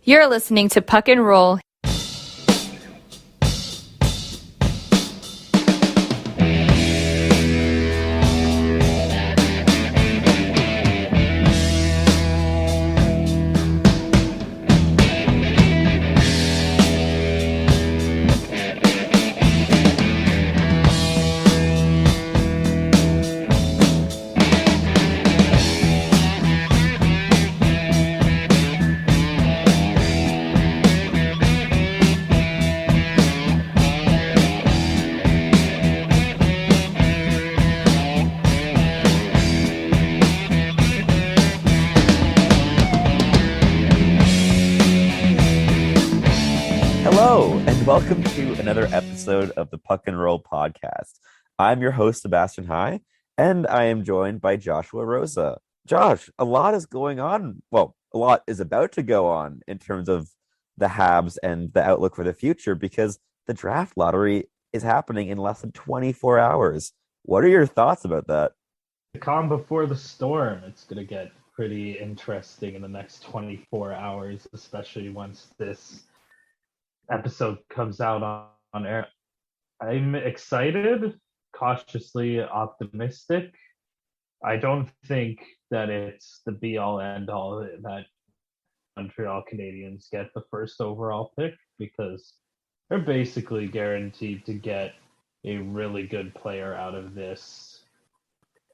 You're listening to Puck and Roll. Welcome to another episode of the Puck and Roll podcast. I'm your host, Sebastian High, and I am joined by Joshua Rosa. Josh, a lot is going on. Well, a lot is about to go on in terms of the Habs and the outlook for the future because the draft lottery is happening in less than 24 hours. What are your thoughts about that? The calm before the storm. It's going to get pretty interesting in the next 24 hours, especially once this episode comes out on air. I'm excited, cautiously optimistic. I don't think that it's the be-all end-all that Montreal Canadiens get the first overall pick because they're basically guaranteed to get a really good player out of this.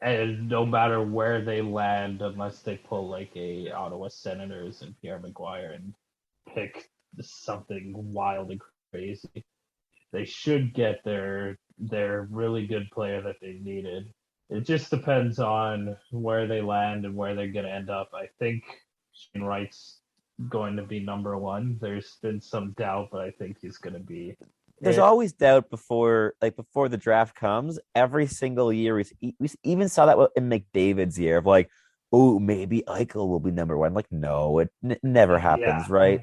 And no matter where they land, unless they pull like a Ottawa Senators and Pierre Maguire and pick something wild and crazy, they should get their really good player that they needed. It just depends on where they land and where they're going to end up. I think Shane Wright's going to be number one. There's been some doubt, but I think he's going to be. There's always doubt before the draft comes. Every single year, we even saw that in McDavid's year of like, oh, maybe Eichel will be number one. Like, no, it never happens, right?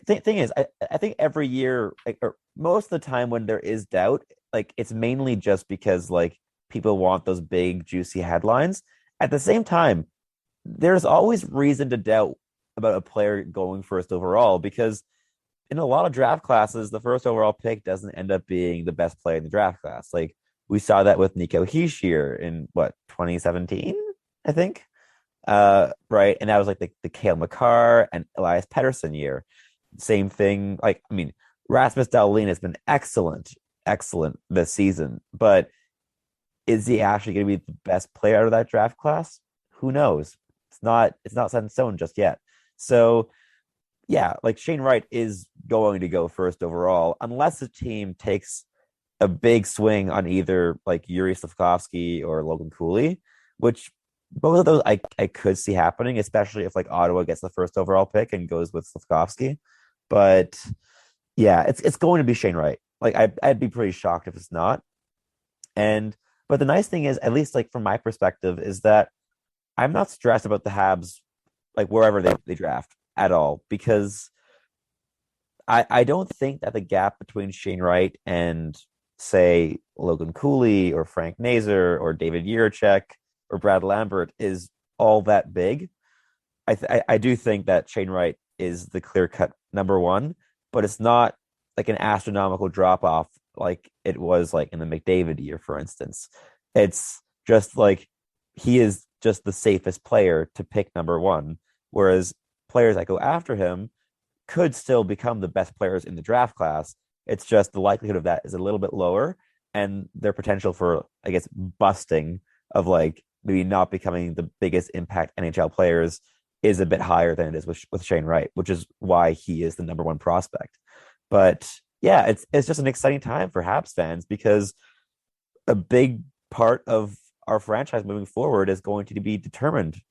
Thing is, I think every year, or most of the time when there is doubt, like it's mainly just because like people want those big juicy headlines. At the same time, there's always reason to doubt about a player going first overall because in a lot of draft classes, the first overall pick doesn't end up being the best player in the draft class. Like we saw that with Nico Hischier in 2017, I think. Right. And that was like the Cale Makar and Elias Pettersson year. Same thing. Like, I mean, Rasmus Dahlin has been excellent this season, but is he actually going to be the best player out of that draft class? Who knows? It's not set in stone just yet. So yeah, like Shane Wright is going to go first overall unless the team takes a big swing on either like Yuri Slafkovsky or Logan Cooley, which both of those I could see happening, especially if like Ottawa gets the first overall pick and goes with Slafkovsky. But yeah, it's going to be Shane Wright. Like I'd be pretty shocked if it's not. But the nice thing is, at least like from my perspective, is that I'm not stressed about the Habs like wherever they draft at all because I don't think that the gap between Shane Wright and say Logan Cooley or Frank Nazar or David Jiricek or Brad Lambert is all that big. I do think that Shane Wright is the clear-cut number one, but it's not like an astronomical drop-off like it was like in the McDavid year, for instance. It's just like he is just the safest player to pick number one, whereas players that go after him could still become the best players in the draft class. It's just the likelihood of that is a little bit lower, and their potential for, I guess, busting of like maybe not becoming the biggest impact NHL players is a bit higher than it is with Shane Wright, which is why he is the number one prospect. But yeah, it's just an exciting time for Habs fans because a big part of our franchise moving forward is going to be determined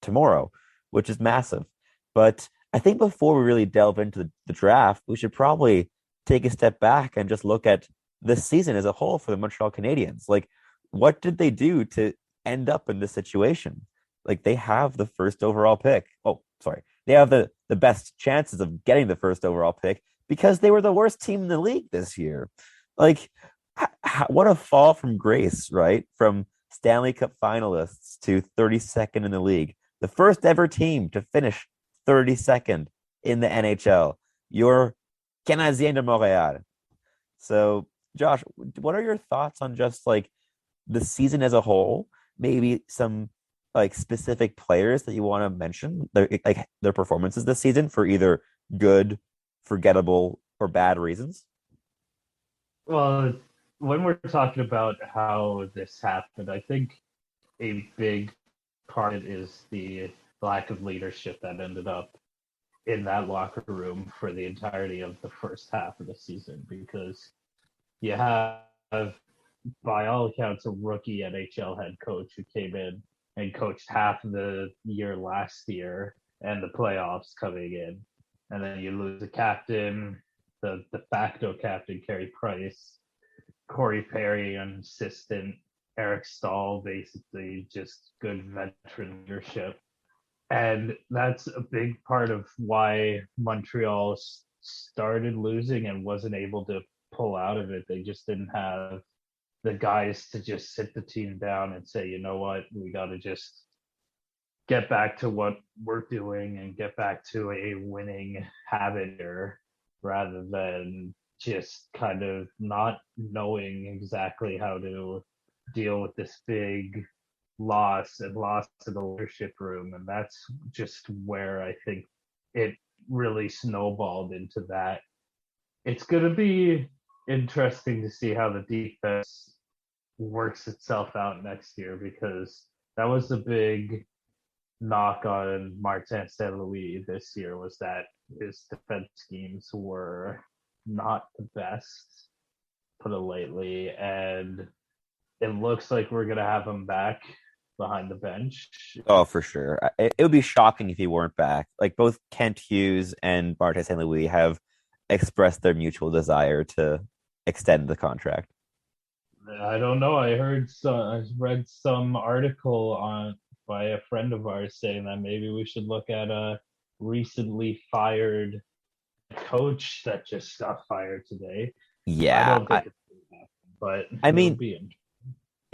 tomorrow, which is massive. But I think before we really delve into the draft, we should probably take a step back and just look at this season as a whole for the Montreal Canadiens. Like, what did they do to end up in this situation? Like, they have the first overall pick. Oh, sorry. They have the best chances of getting the first overall pick because they were the worst team in the league this year. Like, what a fall from grace, right? From Stanley Cup finalists to 32nd in the league. The first ever team to finish 32nd in the NHL, your Canadien de Montréal. So, Josh, what are your thoughts on just like the season as a whole? Maybe some like specific players that you want to mention, their performances this season for either good, forgettable, or bad reasons. Well, when we're talking about how this happened, I think a big part of it is the lack of leadership that ended up in that locker room for the entirety of the first half of the season, because you have, by all accounts, a rookie NHL head coach who came in and coached half of the year last year and the playoffs coming in. And then you lose the captain, the de facto captain, Carey Price, Corey Perry, an assistant, Eric Stahl, basically just good veteran leadership. And that's a big part of why Montreal started losing and wasn't able to pull out of it. They just didn't have the guys to just sit the team down and say, you know what, we got to just get back to what we're doing and get back to a winning habit here, rather than just kind of not knowing exactly how to deal with this big loss to the leadership room. And that's just where I think it really snowballed into that. It's going to be interesting to see how the defense works itself out next year, because that was the big knock on Martin St. Louis this year, was that his defense schemes were not the best, put it lightly, and it looks like we're gonna have him back behind the bench. Oh, for sure. It would be shocking if he weren't back. Like both Kent Hughes and Martin St. Louis have expressed their mutual desire to extend the contract. I don't know. I read some article on by a friend of ours saying that maybe we should look at a recently fired coach that just got fired today. I Yeah, don't think it's going to happen, but I it'll mean, be interesting.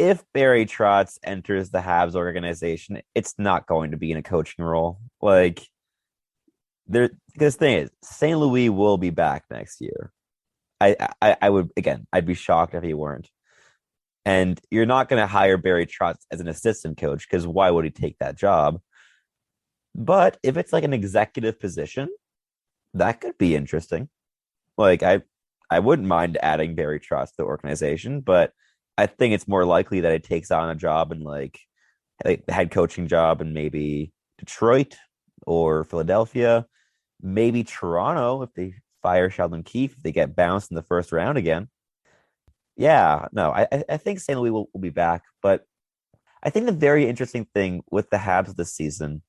if Barry Trotz enters the Habs organization, it's not going to be in a coaching role. Like there, this thing is, St. Louis will be back next year. I would again, I'd be shocked if he weren't. And you're not going to hire Barry Trotz as an assistant coach because why would he take that job? But if it's like an executive position, that could be interesting. Like I wouldn't mind adding Barry Trotz to the organization, but I think it's more likely that he takes on a job in like the head coaching job in maybe Detroit or Philadelphia, maybe Toronto if they fire Sheldon Keefe, if they get bounced in the first round again. Yeah, no, I think St. Louis will be back, but I think the very interesting thing with the Habs this season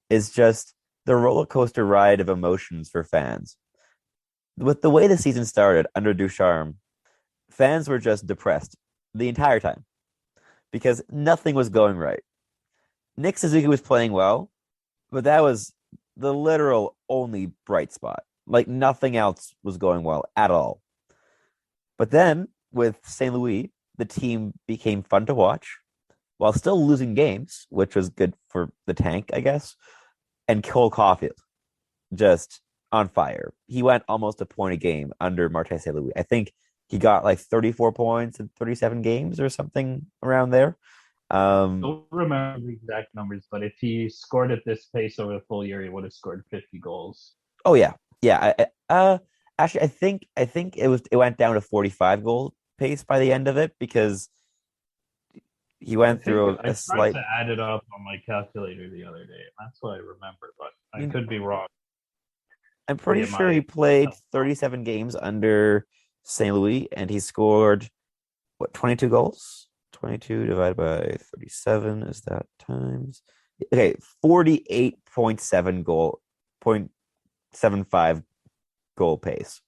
is just the roller coaster ride of emotions for fans. With the way the season started under Ducharme, fans were just depressed the entire time because nothing was going right. Nick Suzuki was playing well, but that was the literal only bright spot. Like nothing else was going well at all. But then with St. Louis, the team became fun to watch while still losing games, which was good for the tank, I guess. And Cole Caulfield just on fire. He went almost a point a game under Martin St. Louis. I think he got like 34 points in 37 games or something around there. I don't remember the exact numbers, but if he scored at this pace over the full year, he would have scored 50 goals. Oh yeah, yeah. Actually, I think it went down to 45 goal pace by the end of it because he went through I a tried slight. to add it up on my calculator the other day, and that's what I remember, but I could be wrong. I'm pretty Via sure he my played 37 games under St. Louis, and he scored what 22 goals. 22 divided by 37 is that times. Okay, 48.7 goal, 0.75 goal pace.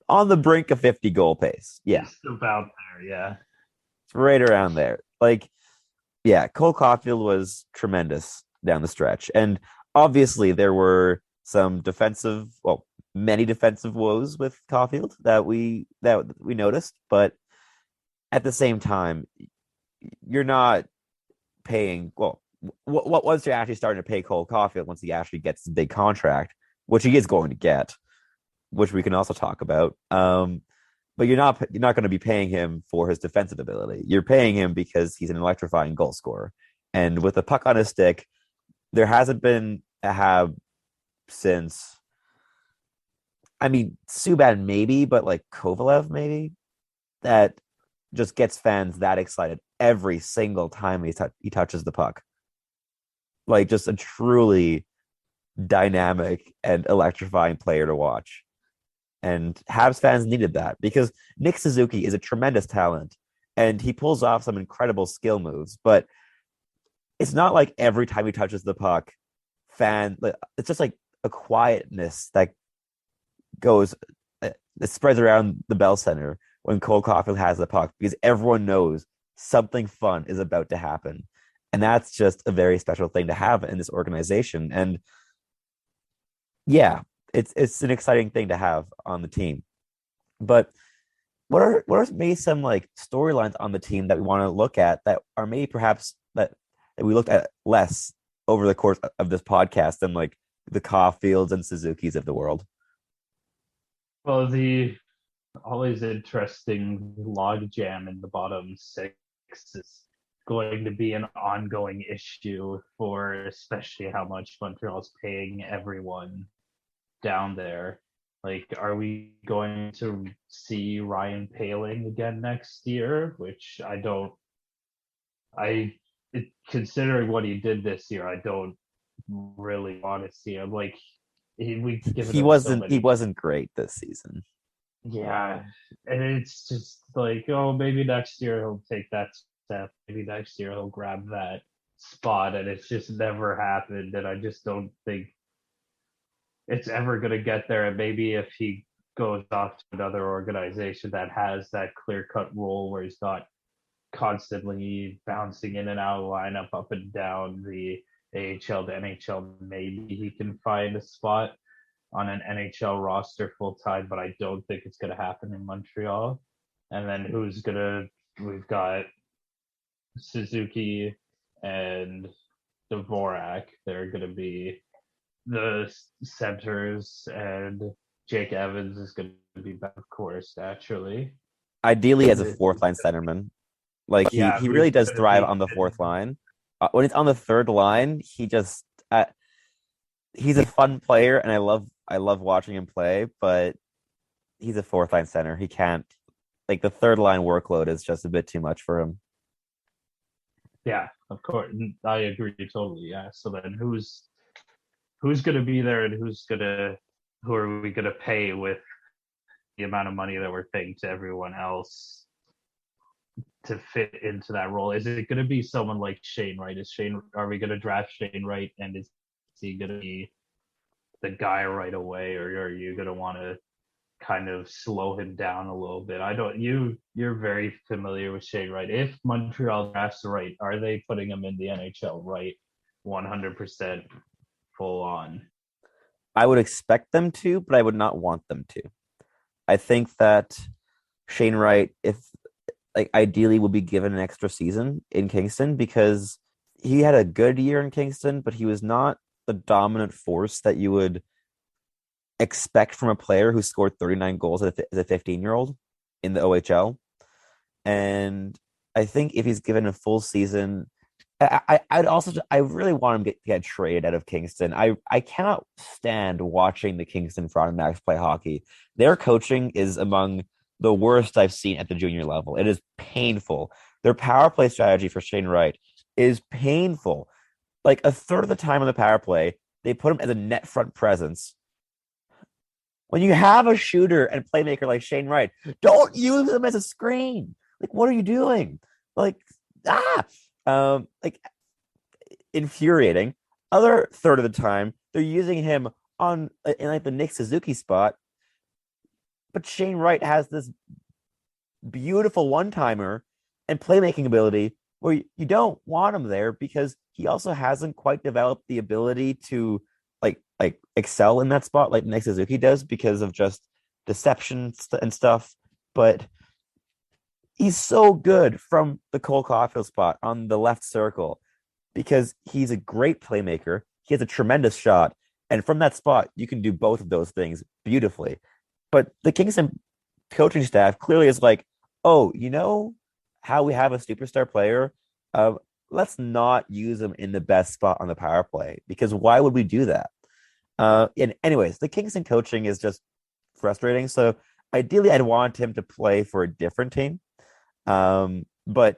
On the brink of 50 goal pace. Yeah, Just about there, yeah. it's right around there. Like, yeah, Cole Caulfield was tremendous down the stretch. And obviously there were some defensive, well, many defensive woes with Caulfield that we noticed, but at the same time, you're not paying, well, what once you're actually starting to pay Cole Caulfield once he actually gets the big contract, which he is going to get, which we can also talk about. But you're not going to be paying him for his defensive ability. You're paying him because he's an electrifying goal scorer. And with the puck on his stick, there hasn't been a Hab since, I mean, Subban maybe, but like Kovalev maybe, that just gets fans that excited every single time he touches the puck. Like, just a truly dynamic and electrifying player to watch. And Habs fans needed that because Nick Suzuki is a tremendous talent and he pulls off some incredible skill moves, but it's not like every time he touches the puck, it's just like a quietness that goes, that spreads around the Bell Center when Cole Caulfield has the puck because everyone knows something fun is about to happen. And that's just a very special thing to have in this organization. And yeah, it's an exciting thing to have on the team. But what are maybe some like storylines on the team that we want to look at that are maybe perhaps that we looked at less over the course of this podcast than like the Caulfields and Suzuki's of the world? Well, the always interesting logjam in the bottom six is going to be an ongoing issue for especially how much Montreal's paying everyone down there. Like, are we going to see Ryan Poehling again next year? Which considering what he did this year, I don't really want to see him. Like, we've given him so many. He wasn't great this season. Yeah, and it's just like, oh, maybe next year he'll take that step. Maybe next year he'll grab that spot, and it's just never happened. And I just don't think it's ever going to get there. And maybe if he goes off to another organization that has that clear-cut role where he's not constantly bouncing in and out of lineup, up and down the AHL to NHL, maybe he can find a spot on an NHL roster full time, but I don't think it's going to happen in Montreal. And then we've got Suzuki and Dvorak. They're going to be the centers, and Jake Evans is going to be back, of course, naturally. Ideally as a fourth line centerman. Like he really does thrive on the fourth line. When it's on the third line, he's a fun player, and I love watching him play. But he's a fourth line center. He can't, like, the third line workload is just a bit too much for him. Yeah, of course, I agree totally. Yeah. So then who's going to be there, and who are we going to pay with the amount of money that we're paying to everyone else to fit into that role? Is it going to be someone like Shane Wright? Are we going to draft Shane Wright, and is he going to be the guy right away, or are you going to want to kind of slow him down a little bit? You're very familiar with Shane Wright. If Montreal drafts Wright, are they putting him in the NHL right 100% full on? I would expect them to, but I would not want them to. I think that Shane Wright, if like ideally, would be given an extra season in Kingston because he had a good year in Kingston, but he was not the dominant force that you would expect from a player who scored 39 goals as a 15-year-old in the OHL. And I think if he's given a full season, I really want him to get traded out of Kingston. I cannot stand watching the Kingston Frontenacs play hockey. Their coaching is among the worst I've seen at the junior level. It is painful. Their power play strategy for Shane Wright is painful. Like, a third of the time on the power play, they put him as a net front presence. When you have a shooter and playmaker like Shane Wright, don't use him as a screen. Like, what are you doing? Like, like, infuriating. Other third of the time, they're using him in like the Nick Suzuki spot, but Shane Wright has this beautiful one-timer and playmaking ability where you don't want him there because he also hasn't quite developed the ability to like excel in that spot like Nick Suzuki does because of just deception and stuff. But he's so good from the Cole Caulfield spot on the left circle because he's a great playmaker. He has a tremendous shot, And from that spot, you can do both of those things beautifully. But the Kingston coaching staff clearly is like, oh, you know how we have a superstar player? Uh, let's not use him in the best spot on the power play because why would we do that? And anyways, the Kingston coaching is just frustrating. So ideally, I'd want him to play for a different team. But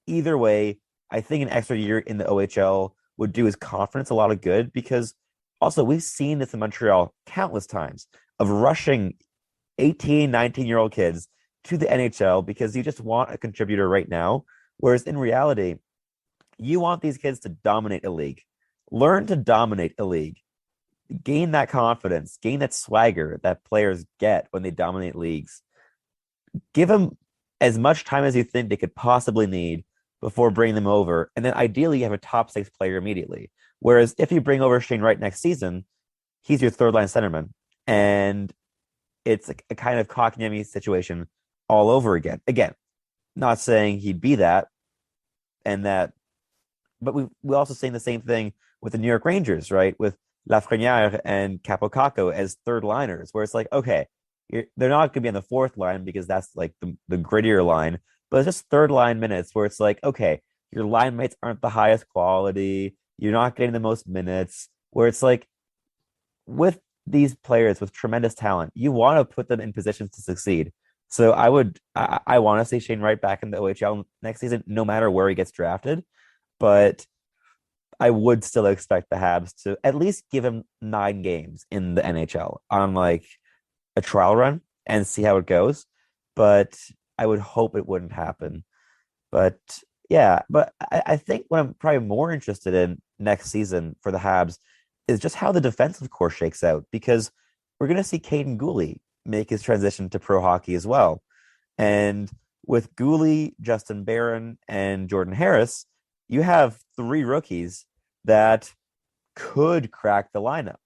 either way, I think an extra year in the OHL would do his confidence a lot of good because also we've seen this in Montreal countless times of rushing 18, 19-year-old kids to the NHL because you just want a contributor right now. Whereas in reality, you want these kids to dominate a league, learn to dominate a league, gain that confidence, gain that swagger that players get when they dominate leagues. Give them as much time as you think they could possibly need before bringing them over. And then ideally, you have a top six player immediately. Whereas if you bring over Shane Wright next season, he's your third line centerman. And it's a kind of Kotkaniemi situation all over again. Again, not saying he'd be that and that, but we also saying the same thing with the New York Rangers, right? With Lafreniere and Capocacco as third liners, where it's like, okay, they're not going to be on the fourth line because that's like the grittier line, but it's just third line minutes where it's like, okay, your line mates aren't the highest quality, you're not getting the most minutes, where it's like with these players with tremendous talent, you want to put them in positions to succeed. So I want to see Shane Wright back in the OHL next season, no matter where he gets drafted. But I would still expect the Habs to at least give him 9 games in the NHL on like a trial run and see how it goes. But I would hope it wouldn't happen. But yeah, but I think what I'm probably more interested in next season for the Habs is just how the defensive core shakes out because we're going to see Caden Gooley make his transition to pro hockey as well. And with Gooley, Justin Barron, and Jordan Harris, you have 3 rookies that could crack the lineup.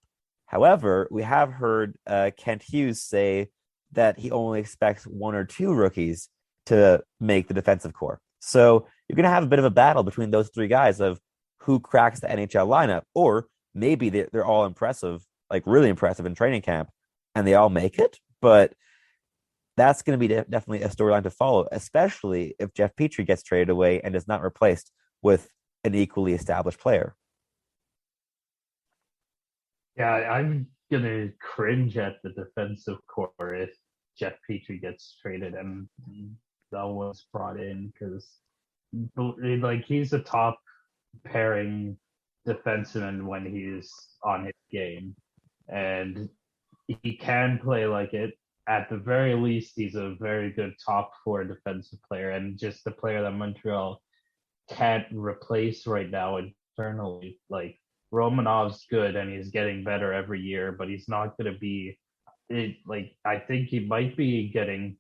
However, we have heard Kent Hughes say that he only expects 1 or 2 rookies to make the defensive core. So you're going to have a bit of a battle between those 3 guys of who cracks the NHL lineup, or maybe they're all impressive, like really impressive in training camp, and they all make it. But that's going to be definitely a storyline to follow, especially if Jeff Petrie gets traded away and is not replaced with an equally established player. Yeah, I'm gonna cringe at the defensive core if Jeff Petrie gets traded and that was brought in because like he's a top pairing defenseman when he's on his game, and he can play like it. At the very least, he's a very good top 4 defensive player and just the player that Montreal can't replace right now internally. Like Romanov's good and he's getting better every year, but he's not going to be it. Like I think he might be getting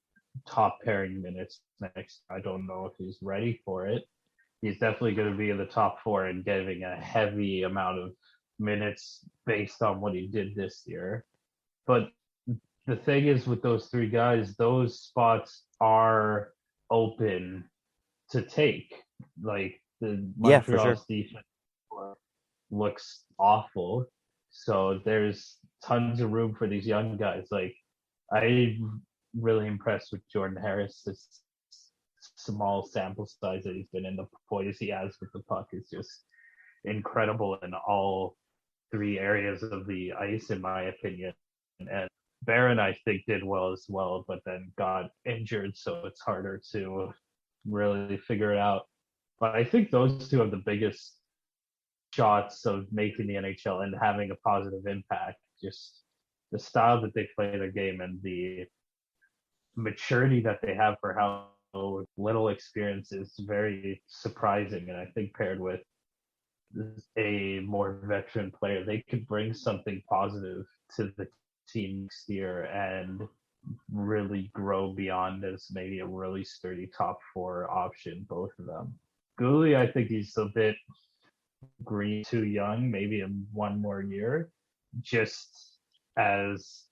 top pairing minutes next. I don't know if he's ready for it. He's definitely going to be in the top 4 and getting a heavy amount of minutes based on what he did this year. But the thing is with those 3 guys, those spots are open to take. Like the Yeah, for sure. Montreal's defense looks awful. So there's tons of room for these young guys. Like I'm really impressed with Jordan Harris. This small sample size that he's been in, the poise he has with the puck is just incredible in all 3 areas of the ice, in my opinion. And Barron, I think, did well as well, but then got injured, so it's harder to really figure it out. But I think those 2 have the biggest shots of making the NHL and having a positive impact. Just the style that they play their game and the maturity that they have for how little experience is very surprising. And I think paired with a more veteran player, they could bring something positive to the team next year and really grow beyond as maybe a really sturdy top 4 option, both of them. Gooley, I think he's a bit green, too young, maybe in 1 more year, just as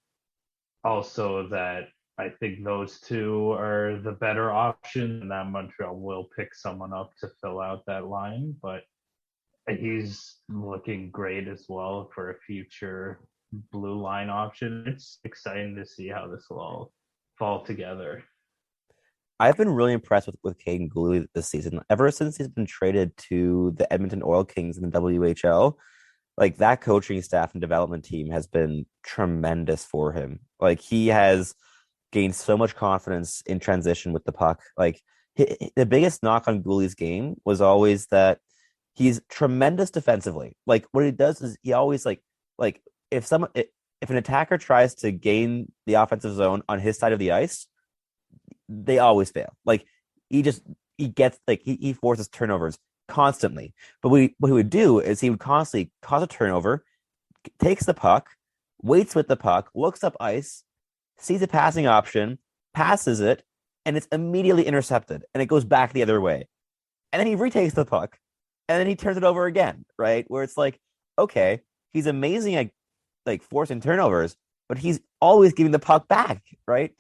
also that I think those 2 are the better option and that Montreal will pick someone up to fill out that line. But He's looking great as well for a future blue line option. It's exciting to see how this will all fall together. I've been really impressed with Caden Gooley this season. Ever since he's been traded to the Edmonton Oil Kings in the WHL, like that coaching staff and development team has been tremendous for him. Like he has gained so much confidence in transition with the puck. Like the biggest knock on Gooley's game was always that he's tremendous defensively. Like what he does is he always like if someone if an attacker tries to gain the offensive zone on his side of the ice, they always fail. Like he just he gets like he forces turnovers constantly. But what he would do is he would constantly cause a turnover, takes the puck, waits with the puck, looks up ice, sees a passing option, passes it, and it's immediately intercepted, and it goes back the other way. And then he retakes the puck, and then he turns it over again, right? Where it's like, okay, he's amazing at like forcing turnovers, but he's always giving the puck back, right?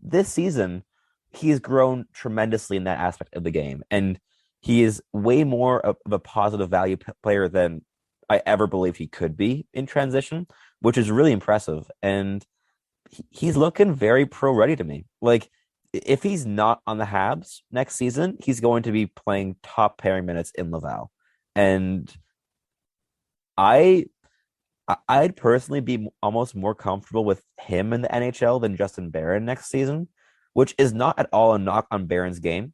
This season, he's grown tremendously in that aspect of the game, and he is way more of a positive value player than I ever believed he could be in transition, which is really impressive. And he's looking very pro ready to me. Like if he's not on the Habs next season, he's going to be playing top pairing minutes in Laval. And I I'd personally be almost more comfortable with him in the NHL than Justin Barron next season, which is not at all a knock on Barron's game.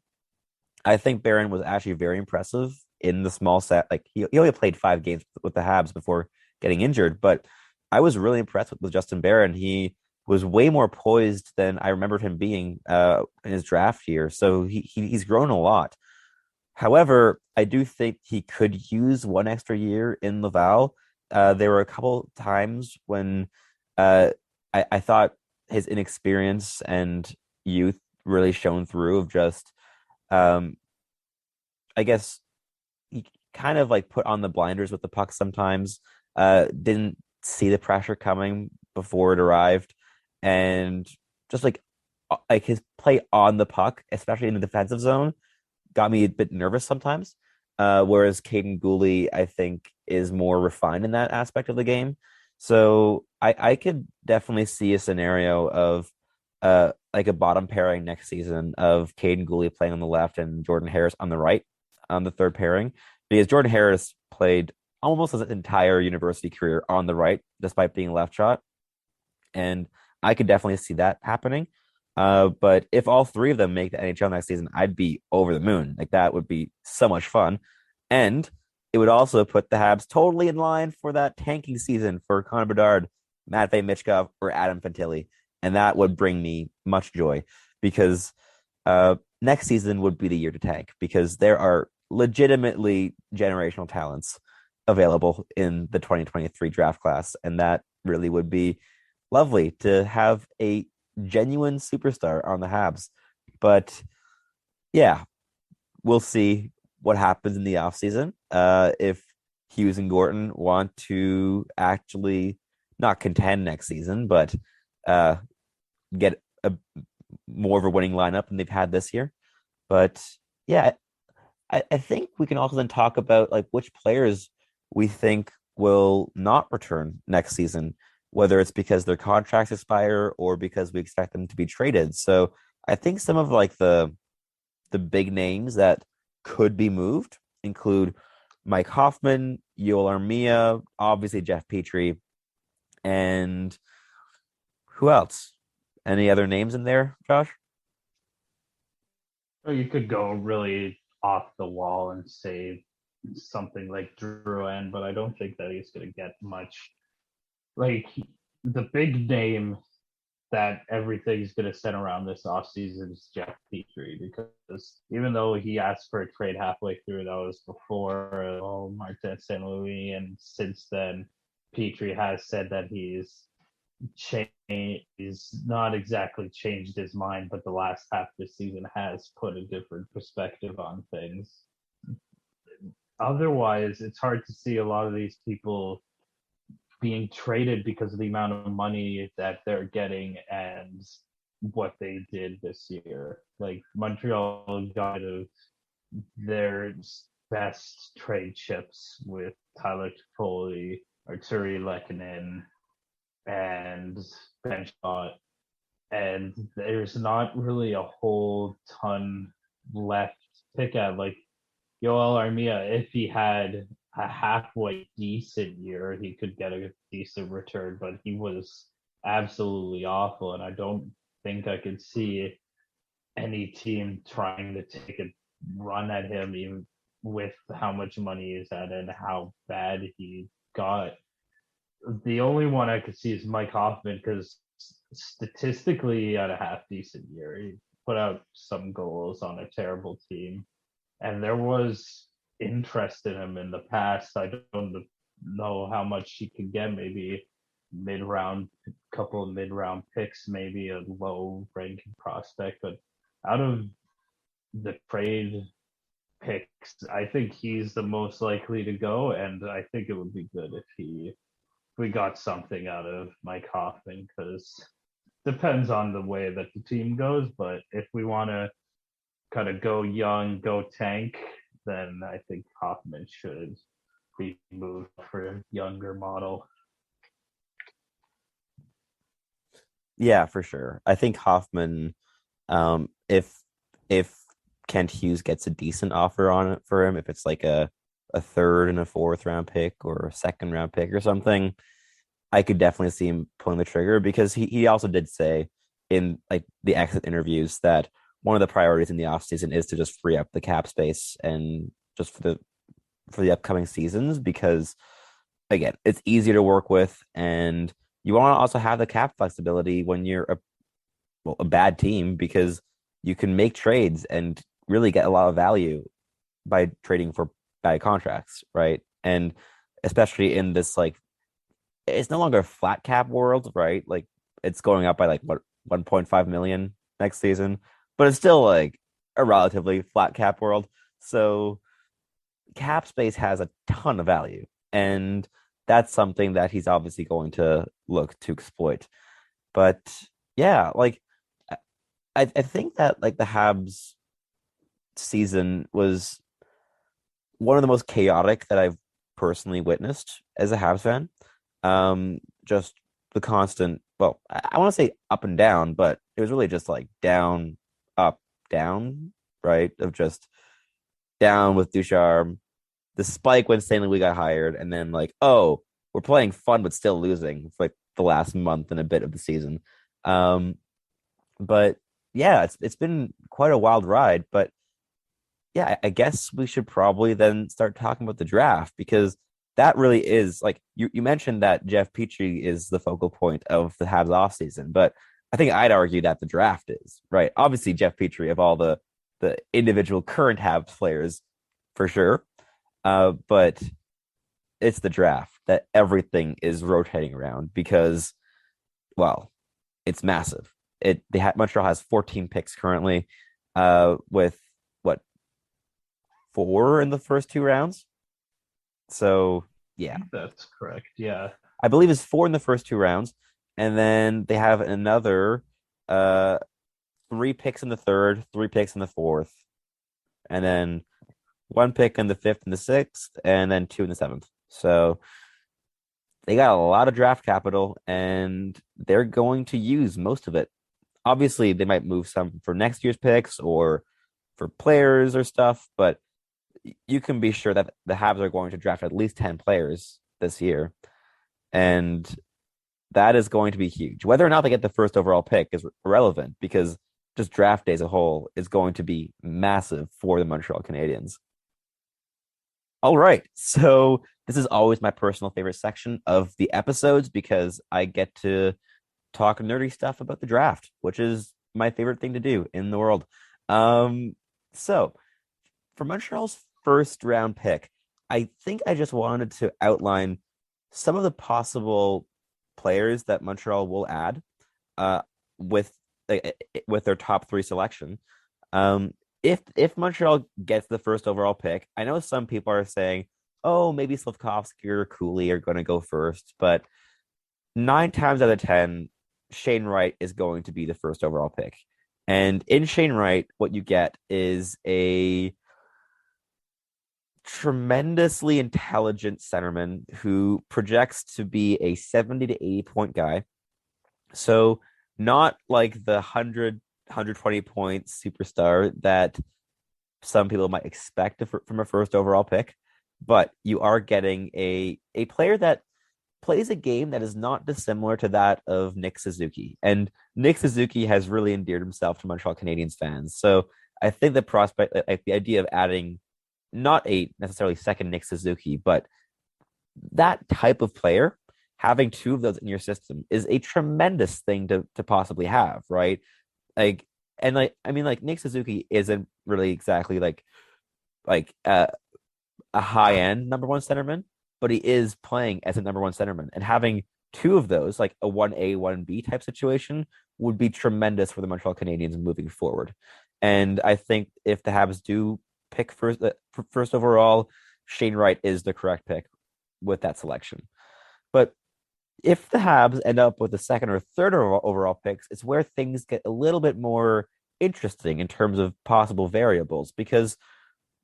I think Barron was actually very impressive in the small set. Like he only played 5 games with the Habs before getting injured, but I was really impressed with Justin Barron. He was way more poised than I remembered him being in his draft year. So he's grown a lot. However, I do think he could use one extra year in Laval. There were a couple times when uh, I thought his inexperience and youth really shone through of just um, I guess he kind of like put on the blinders with the puck sometimes. Didn't see the pressure coming before it arrived, and just like his play on the puck, especially in the defensive zone, got me a bit nervous sometimes. Whereas Caden Gooley, I think, is more refined in that aspect of the game. So I could definitely see a scenario of like a bottom pairing next season of Caden Gooley playing on the left and Jordan Harris on the right on the third pairing. Because Jordan Harris played almost his entire university career on the right, despite being left shot. And I could definitely see that happening. But if all three of them make the NHL next season, I'd be over the moon. Like that would be so much fun. And it would also put the Habs totally in line for that tanking season for Connor Bedard, Matvey Michkov, or Adam Fantilli. And that would bring me much joy because next season would be the year to tank because there are legitimately generational talents available in the 2023 draft class. And that really would be lovely to have a genuine superstar on the Habs. But yeah, we'll see what happens in the offseason. If Hughes and Gorton want to actually not contend next season, but uh, get a more of a winning lineup than they've had this year. But yeah, I think we can also then talk about like which players we think will not return next season, whether it's because their contracts expire or because we expect them to be traded. So I think some of like the big names that could be moved include Mike Hoffman, Yoel Armia, obviously Jeff Petrie, and who else? Any other names in there, Josh? Or you could go really off the wall and say something like Drouin, but I don't think that he's going to get much. Like the big name that everything's going to center around this offseason is Jeff Petrie because even though he asked for a trade halfway through, that was before Martin St. Louis, and since then, Petrie has said that he's not exactly changed his mind, but the last half of the season has put a different perspective on things. Otherwise, it's hard to see a lot of these people being traded because of the amount of money that they're getting and what they did this year. Like Montreal got of their best trade chips with Tyler Toffoli, Arturi Lehkonen, and Ben Schott, and there's not really a whole ton left to pick at. Like Yoel Armia, if he had a halfway decent year, he could get a decent return, but he was absolutely awful, and I don't think I could see any team trying to take a run at him, even with how much money he's had and how bad he got. The only one I could see is Mike Hoffman because statistically he had a half decent year. He put out some goals on a terrible team, and there was interest in him in the past. I don't know how much he could get. Maybe mid-round, couple of mid-round picks, maybe a low-ranking prospect. But out of the trade picks, I think he's the most likely to go, and I think it would be good if we got something out of Mike Hoffman because depends on the way that the team goes. But if we want to kind of go young, go tank, then I think Hoffman should be moved for a younger model. Yeah, for sure. I think Hoffman, if Kent Hughes gets a decent offer on it for him, if it's like a third and a fourth round pick or a second round pick or something, I could definitely see him pulling the trigger because he also did say in like the exit interviews that one of the priorities in the offseason is to just free up the cap space and just for the upcoming seasons because again, it's easier to work with and you want to also have the cap flexibility when you're a bad team because you can make trades and really get a lot of value by trading for bad contracts, right? And especially in this like it's no longer a flat cap world, right? Like it's going up by like what 1.5 million next season, but it's still like a relatively flat cap world. So cap space has a ton of value, and that's something that he's obviously going to look to exploit. But yeah, like I think that like the Habs season was one of the most chaotic that I've personally witnessed as a Habs fan. Just the constant, well, I want to say up and down, but it was really just like down, up, down, right? Of just down with Ducharme, the spike when Stanley Lee got hired, and then like, oh, we're playing fun but still losing for like the last month and a bit of the season. Um, but yeah, it's been quite a wild ride. But yeah, I guess we should probably then start talking about the draft because that really is like you mentioned that Jeff Petrie is the focal point of the Habs offseason, but I think I'd argue that the draft is, right? Obviously, Jeff Petrie of all the individual current Habs players for sure. But it's the draft that everything is rotating around because, well, it's massive. Montreal has 14 picks currently, with what 4 in the first 2 rounds. So yeah, That's correct. Yeah. I believe it's 4 in the first 2 rounds, and then they have another 3 picks in the third, 3 picks in the fourth, and then 1 pick in the fifth and the sixth, and then 2 in the seventh. So they got a lot of draft capital, and they're going to use most of it. Obviously, they might move some for next year's picks or for players or stuff, but you can be sure that the Habs are going to draft at least 10 players this year. And that is going to be huge. Whether or not they get the first overall pick is irrelevant because just draft day as a whole is going to be massive for the Montreal Canadiens. All right. So this is always my personal favorite section of the episodes because I get to talk nerdy stuff about the draft, which is my favorite thing to do in the world. So for Montreal's first round pick, I think I just wanted to outline some of the possible players that Montreal will add uh, with with their top 3 selection. If Montreal gets the first overall pick, I know some people are saying, oh, maybe Slavkovsky or Cooley are going to go first, but 9 times out of 10, Shane Wright is going to be the first overall pick. And in Shane Wright, what you get is a tremendously intelligent centerman who projects to be a 70 to 80 point guy. So not like the 120 point superstar that some people might expect from a first overall pick, but you are getting a player that plays a game that is not dissimilar to that of Nick Suzuki. And Nick Suzuki has really endeared himself to Montreal Canadiens fans. So I think the prospect, like the idea of adding not a necessarily second Nick Suzuki, but that type of player, having two of those in your system is a tremendous thing to possibly have, right? Like, and like, I mean, like Nick Suzuki isn't really exactly like a high end number one centerman, but he is playing as a number one centerman, and having two of those, like a 1A, 1B type situation, would be tremendous for the Montreal Canadiens moving forward. And I think if the Habs do pick first overall, Shane Wright is the correct pick with that selection. But if the Habs end up with the second or third overall picks, it's where things get a little bit more interesting in terms of possible variables, because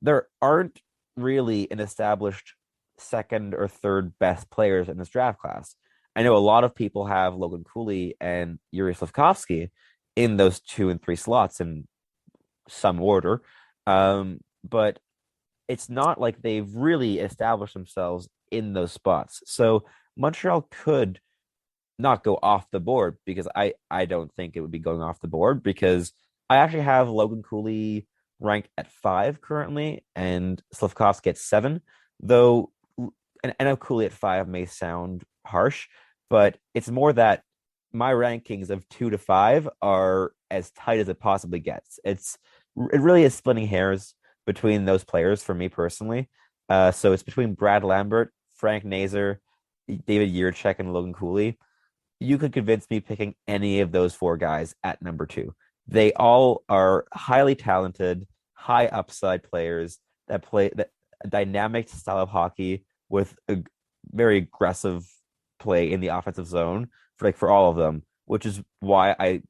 there aren't really an established second or third best players in this draft class. I know a lot of people have Logan Cooley and Yuri Slafkovsky in those 2 and 3 slots in some order. But it's not like they've really established themselves in those spots. So Montreal could not go off the board, because I don't think it would be going off the board, because I actually have Logan Cooley ranked at 5 currently, and Slafkovsky at 7. Though, and I know Cooley at 5 may sound harsh, but it's more that my rankings of 2 to 5 are as tight as it possibly gets. It really is splitting hairs between those players for me personally. So it's between Brad Lambert, Frank Nazar, David Jiricek, and Logan Cooley. You could convince me picking any of those 4 guys at number 2. They all are highly talented, high upside players that play a dynamic style of hockey with a very aggressive play in the offensive zone for all of them, which is why I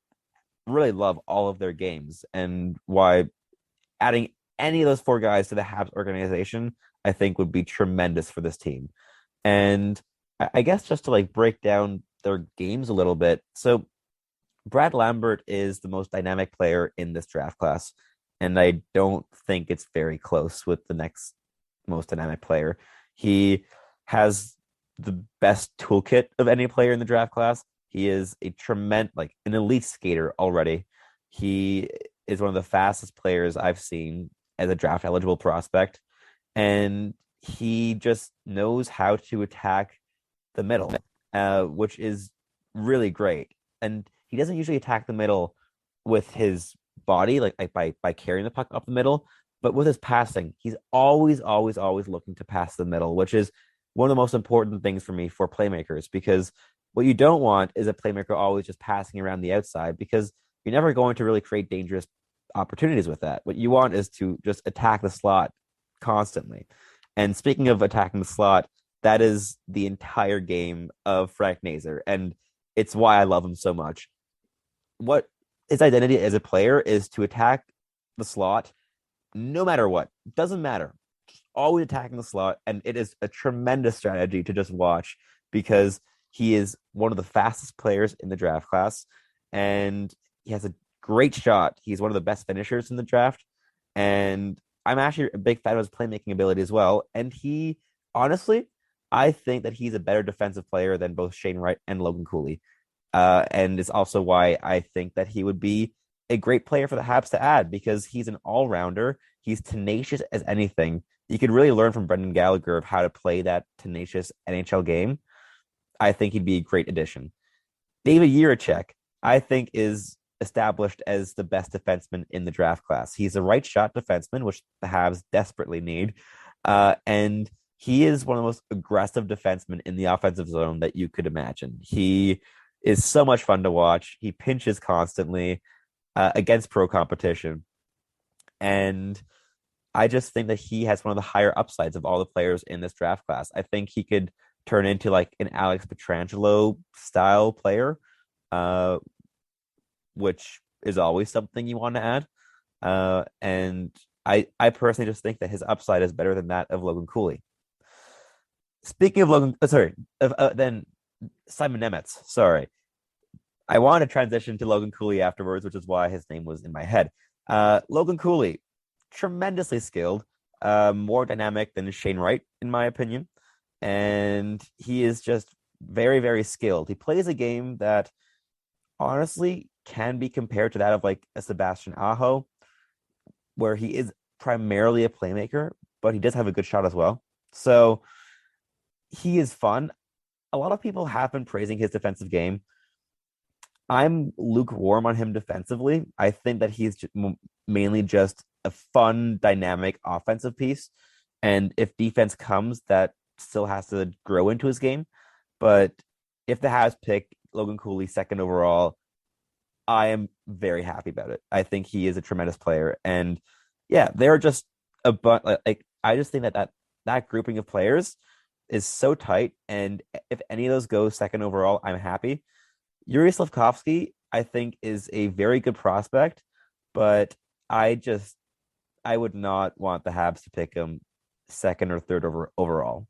really love all of their games, and why adding any of those 4 guys to the Habs organization, I think, would be tremendous for this team. And I guess just to like break down their games a little bit. So Brad Lambert is the most dynamic player in this draft class, and I don't think it's very close with the next most dynamic player. He has the best toolkit of any player in the draft class. He is a tremendous, like an elite skater already. He is one of the fastest players I've seen as a draft eligible prospect, and he just knows how to attack the middle, which is really great. And he doesn't usually attack the middle with his body, like by carrying the puck up the middle, but with his passing. He's always, always, always looking to pass the middle, which is one of the most important things for me for playmakers, because what you don't want is a playmaker always just passing around the outside, because you're never going to really create dangerous opportunities with that. What you want is to just attack the slot constantly. And speaking of attacking the slot, that is the entire game of Frank Nazar, and it's why I love him so much. What his identity as a player is to attack the slot no matter what. Doesn't matter. Just always attacking the slot, and it is a tremendous strategy to just watch, because he is one of the fastest players in the draft class, and he has a great shot. He's one of the best finishers in the draft, and I'm actually a big fan of his playmaking ability as well. And he, honestly, I think that he's a better defensive player than both Shane Wright and Logan Cooley. And it's also why I think that he would be a great player for the Habs to add, because he's an all-rounder. He's tenacious as anything. You could really learn from Brendan Gallagher of how to play that tenacious NHL game. I think he'd be a great addition. David Jiricek, I think, is established as the best defenseman in the draft class. He's a right shot defenseman, which the Habs desperately need. And he is one of the most aggressive defensemen in the offensive zone that you could imagine. He is so much fun to watch. He pinches constantly against pro competition. And I just think that he has one of the higher upsides of all the players in this draft class. I think he could turn into like an Alex Pietrangelo style player, which is always something you want to add. And I personally just think that his upside is better than that of Logan Cooley. Speaking of then Simon Nemetz. Sorry, I wanted to transition to Logan Cooley afterwards, which is why his name was in my head. Logan Cooley, tremendously skilled, more dynamic than Shane Wright, in my opinion. And he is just very, very skilled. He plays a game that honestly can be compared to that of like a Sebastian Aho, where he is primarily a playmaker, but he does have a good shot as well. So he is fun. A lot of people have been praising his defensive game. I'm lukewarm on him defensively. I think that he's mainly just a fun, dynamic offensive piece. And if defense comes, that still has to grow into his game. But if the Habs pick Logan Cooley second overall, I am very happy about it. I think he is a tremendous player. And yeah, they're just a bunch. Like I just think that grouping of players is so tight. And if any of those go second overall, I'm happy. Yuri Slafkovsky, I think, is a very good prospect, but I would not want the Habs to pick him second or third overall.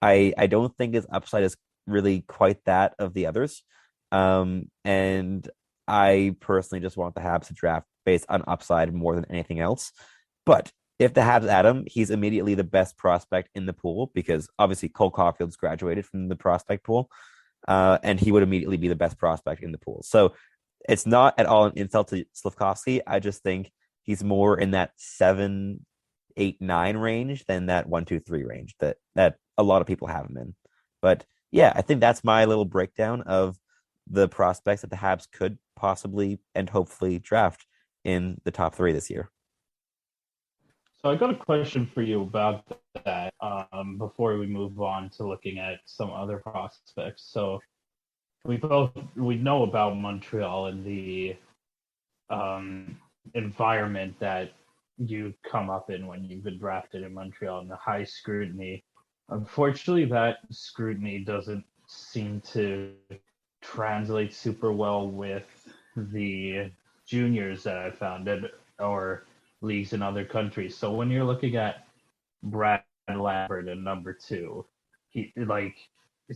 I don't think his upside is really quite that of the others. And I personally just want the Habs to draft based on upside more than anything else. But if the Habs add him, he's immediately the best prospect in the pool because obviously Cole Caulfield's graduated from the prospect pool. And he would immediately be the best prospect in the pool. So it's not at all an insult to Slavkovsky. I just think he's more in that 7, 8, 9 range than that 1, 2, 3 range that a lot of people have him in. But yeah, I think that's my little breakdown of the prospects that the Habs could possibly and hopefully draft in the top 3 this year. So I got a question for you about that before we move on to looking at some other prospects. So we know about Montreal and the environment that you come up in when you've been drafted in Montreal and the high scrutiny. Unfortunately, that scrutiny doesn't seem to translate super well with the juniors that I found or leagues in other countries. So when you're looking at Brad Lambert in number 2, he like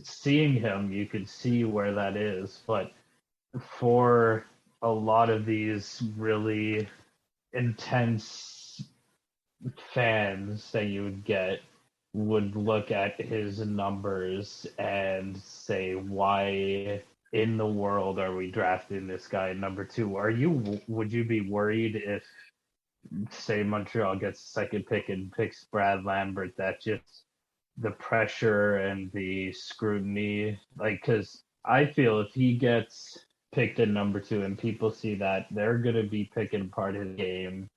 seeing him, you can see where that is. But for a lot of these really intense fans that you would look at his numbers and say, why in the world are we drafting this guy in number 2? Would you be worried if, say, Montreal gets second pick and picks Brad Lambert, that just the pressure and the scrutiny, like, because I feel if he gets picked in number 2 and people see that, they're going to be picking apart his game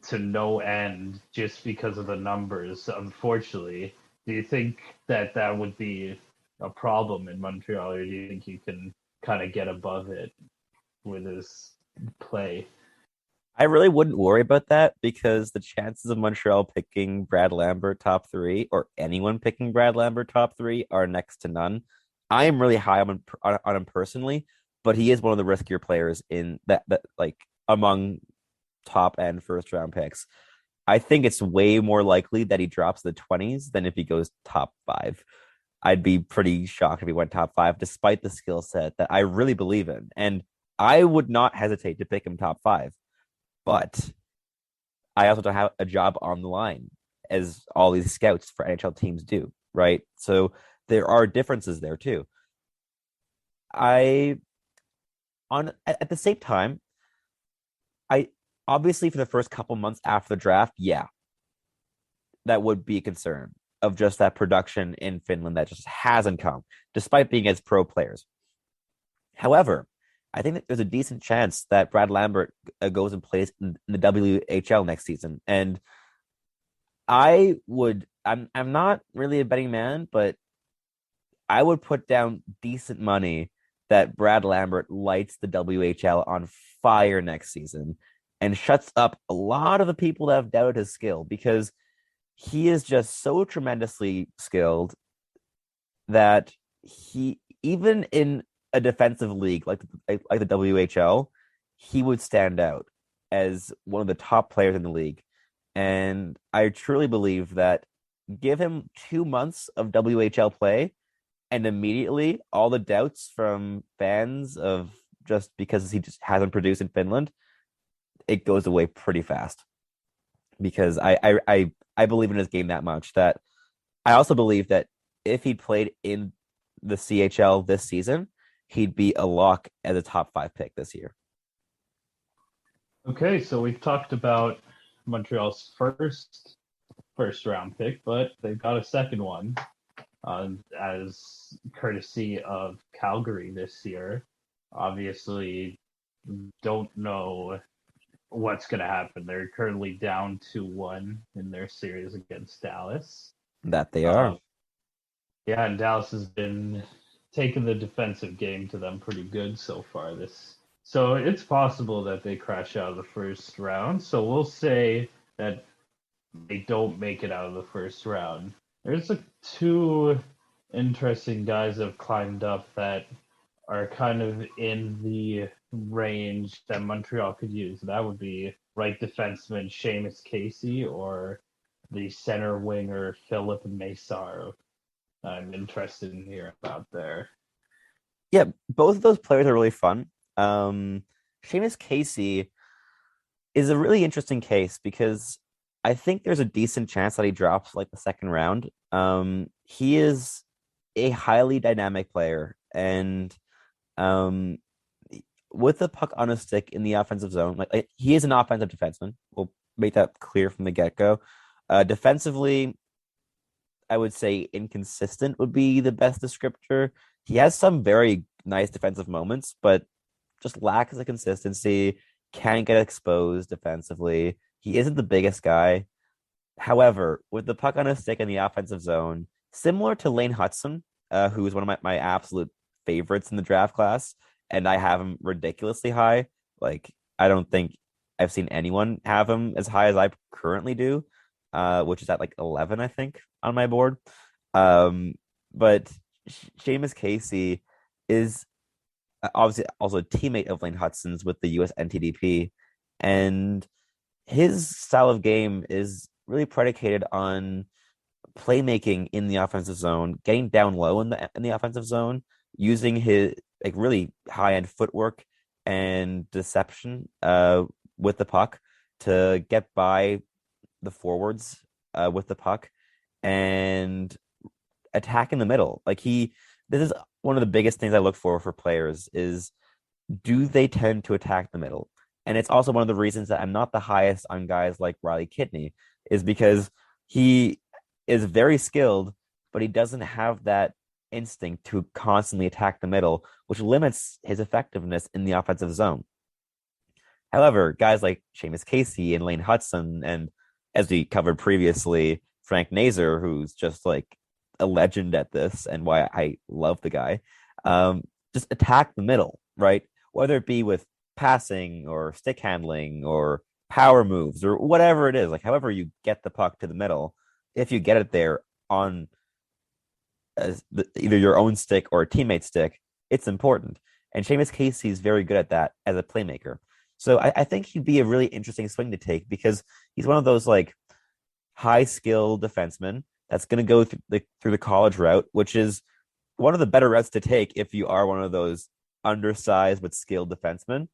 to no end just because of the numbers, unfortunately. Do you think that would be a problem in Montreal, or do you think you can kind of get above it with his play? I really wouldn't worry about that because the chances of Montreal picking Brad Lambert top 3 or anyone picking Brad Lambert top 3 are next to none. I am really high on him personally, but he is one of the riskier players in that like among top end first round picks. I think it's way more likely that he drops the 20s than if he goes top 5. I'd be pretty shocked if he went top 5, despite the skill set that I really believe in. And I would not hesitate to pick him top 5. But I also don't have a job on the line, as all these scouts for NHL teams do, right? So there are differences there too. I on at the same time, I obviously for the first couple months after the draft, yeah, that would be a concern of just that production in Finland that just hasn't come, despite being as pro players. However, I think that there's a decent chance that Brad Lambert goes and plays in the WHL next season. And I'm not really a betting man, but I would put down decent money that Brad Lambert lights the WHL on fire next season and shuts up a lot of the people that have doubted his skill because he is just so tremendously skilled that he, even in a defensive league like the WHL, he would stand out. as one of the top players in the league. And I truly believe that give him 2 months of WHL play, and immediately all the doubts from fans of just because he just hasn't produced in Finland, it goes away pretty fast. Because I believe in his game that much that I also believe that if he played in the CHL this season, he'd be a lock as a top 5 pick this year. Okay, so we've talked about Montreal's first round pick, but they've got a second one as courtesy of Calgary this year. Obviously, don't know what's going to happen. They're currently down 2-1 in their series against Dallas. That they are. Yeah, and Dallas has been taking the defensive game to them pretty good so far. So it's possible that they crash out of the first round. So we'll say that they don't make it out of the first round. There's like 2 interesting guys that have climbed up that are kind of in the range that Montreal could use. That would be right defenseman Seamus Casey or the center winger Philip Mesar. I'm interested in hearing about there. Yeah, both of those players are really fun. Seamus Casey is a really interesting case because I think there's a decent chance that he drops like the second round. He is a highly dynamic player, and with the puck on a stick in the offensive zone, like he is an offensive defenseman. We'll make that clear from the get-go. Defensively, I would say inconsistent would be the best descriptor. He has some very nice defensive moments, but just lacks the consistency, can't get exposed defensively. He isn't the biggest guy. However, with the puck on a stick in the offensive zone, similar to Lane Hutson, who is one of my absolute favorites in the draft class, and I have him ridiculously high. Like, I don't think I've seen anyone have him as high as I currently do, which is at like 11, I think, on my board. But Seamus Casey is obviously also a teammate of Lane Hutson's with the US NTDP, and his style of game is really predicated on playmaking in the offensive zone, getting down low in the offensive zone, using his like really high end footwork and deception with the puck to get by the forwards with the puck and attack in the middle. This is one of the biggest things I look for players is, do they tend to attack the middle? And it's also one of the reasons that I'm not the highest on guys like Riley Kidney, is because he is very skilled, but he doesn't have that instinct to constantly attack the middle, which limits his effectiveness in the offensive zone. However, guys like Seamus Casey and Lane Hutson, and as we covered previously, Frank Nazar, who's just like a legend at this and why I love the guy, just attack the middle, right? Whether it be with passing or stick handling or power moves or whatever it is, like however you get the puck to the middle, if you get it there on either your own stick or a teammate stick, it's important. And Seamus Casey is very good at that as a playmaker. So I think he'd be a really interesting swing to take because he's one of those like high skill defensemen that's going to go through the college route, which is one of the better routes to take if you are one of those undersized but skilled defensemen.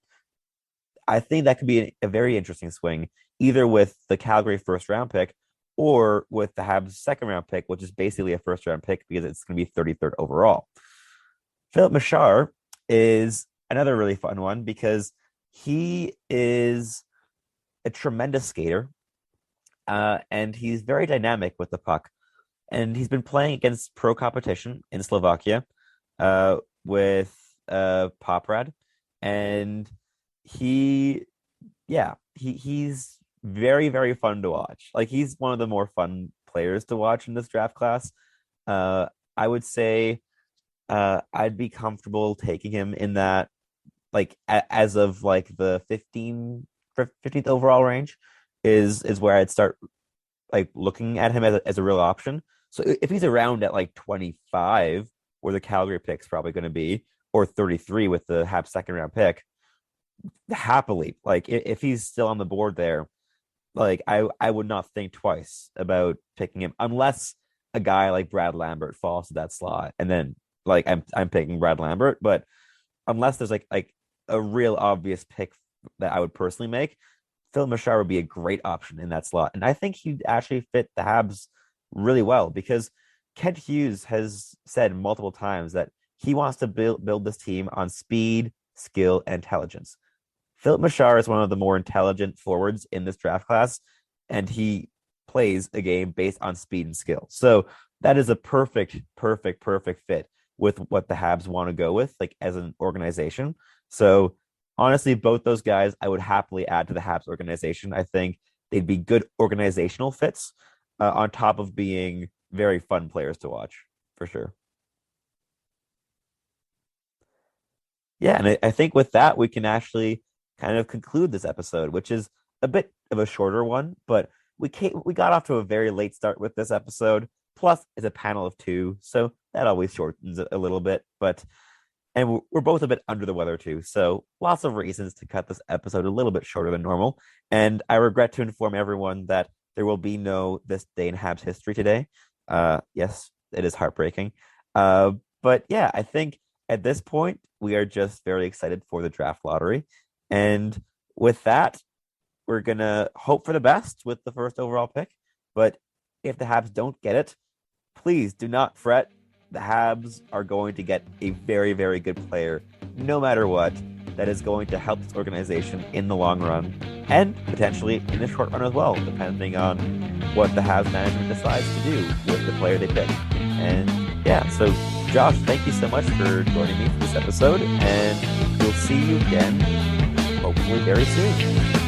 I think that could be a very interesting swing, either with the Calgary first round pick or with the Habs second round pick, which is basically a first round pick because it's going to be 33rd overall. Philip Mesar is another really fun one because he is a tremendous skater, and he's very dynamic with the puck. And he's been playing against pro competition in Slovakia with Poprad, and he's very, very fun to watch. Like, he's one of the more fun players to watch in this draft class. I would say I'd be comfortable taking him in that, like, as of like the 15th overall range is where I'd start like looking at him as a real option. So if he's around at like 25, where the Calgary pick's probably going to be, or 33 with the Habs second round pick, happily. Like if he's still on the board there, like I would not think twice about picking him unless a guy like Brad Lambert falls to that slot, and then like I'm picking Brad Lambert. But unless there's like a real obvious pick that I would personally make, Phil Machar would be a great option in that slot, and I think he'd actually fit the Habs really well because Kent Hughes has said multiple times that he wants to build this team on speed, skill, and intelligence. Philip Machar is one of the more intelligent forwards in this draft class, and he plays a game based on speed and skill. So that is a perfect fit with what the Habs want to go with, like as an organization. So honestly, both those guys I would happily add to the Habs organization. I think they'd be good organizational fits on top of being very fun players to watch for sure. Yeah, and I think with that we can actually kind of conclude this episode, which is a bit of a shorter one, but we got off to a very late start with this episode. Plus, it's a panel of two, so that always shortens it a little bit. And we're both a bit under the weather too, so lots of reasons to cut this episode a little bit shorter than normal. And I regret to inform everyone that there will be no This Day in Habs History today. Yes, it is heartbreaking. But yeah, I think at this point we are just very excited for the draft lottery. And with that, we're going to hope for the best with the first overall pick. But if the Habs don't get it, please do not fret. The Habs are going to get a very, very good player, no matter what, that is going to help this organization in the long run and potentially in the short run as well, depending on what the Habs management decides to do with the player they pick. And yeah, so Josh, thank you so much for joining me for this episode, and we'll see you again hopefully very soon.